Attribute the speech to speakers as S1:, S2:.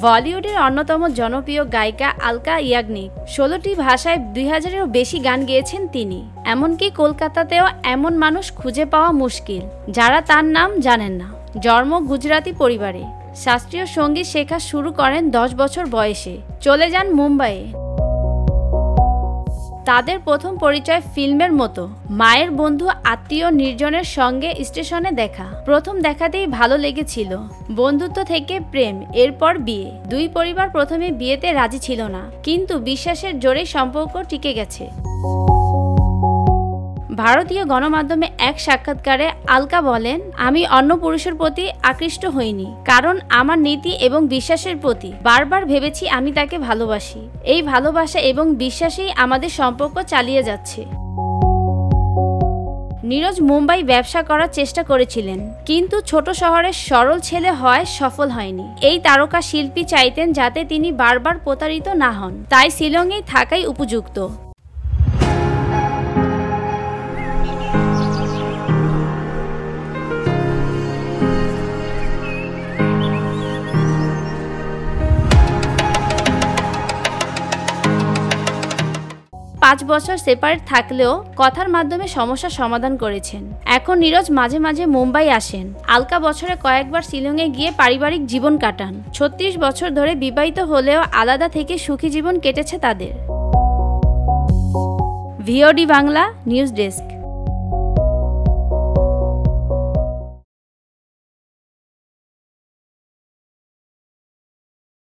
S1: বলিউডের অন্যতম জনপ্রিয় গায়িকা আলকা ইয়াগনিক ১৬টি ভাষায় ২০০০-এরও বেশি গান গেয়েছেন তিনি। এমনকি কলকাতাতেও এমন মানুষ খুঁজে পাওয়া মুশকিল যারা তার নাম জানেন না। জন্ম গুজরাতি পরিবারে, শাস্ত্রীয় সঙ্গীত শেখা শুরু করেন ১০ বছর বয়সে। চলে যান মুম্বাইয়ে। তাদের প্রথম পরিচয় ফিল্মের মতো, মায়ের বন্ধু আত্মীয় নির্জনের সঙ্গে স্টেশনে দেখা। প্রথম দেখাতেই ভালো লেগেছিল, বন্ধুত্ব থেকে প্রেম, এরপর বিয়ে। দুই পরিবার প্রথমে বিয়েতে রাজি ছিল না, কিন্তু বিশ্বাসের জোরেই সম্পর্ক টিকে গেছে। ভারতীয় গণমাধ্যমে এক সাক্ষাৎকারে আলকা বলেন, আমি অন্য পুরুষের প্রতি আকৃষ্ট হইনি, কারণ আমার নীতি এবং বিশ্বাসের প্রতি বারবার ভেবেছি আমি তাকে ভালোবাসি। এই ভালোবাসা এবং বিশ্বাসেই আমাদের সম্পর্ক চালিয়ে যাচ্ছে। নীরজ মুম্বাই ব্যবসা করার চেষ্টা করেছিলেন, কিন্তু ছোট শহরের সরল ছেলে হয় সফল হয়নি। এই তারকা শিল্পী চাইতেন যাতে তিনি বারবার প্রতারিত না হন, তাই শিলংয়েই থাকাই উপযুক্ত। পাঁচ বছর সেপারেট থাকলেও কথার মাধ্যমে সমস্যার সমাধান করেছেন। এখন নীরজ মাঝে মাঝে মুম্বাই আসেন। আলকা বছরে কয়েকবার শিলংয়ে গিয়ে পারিবারিক জীবন কাটান। ৩৬ বছর ধরে বিবাহিত হলেও আলাদা থেকে সুখী জীবন কেটেছে তাদের। VOD Bangla news desk.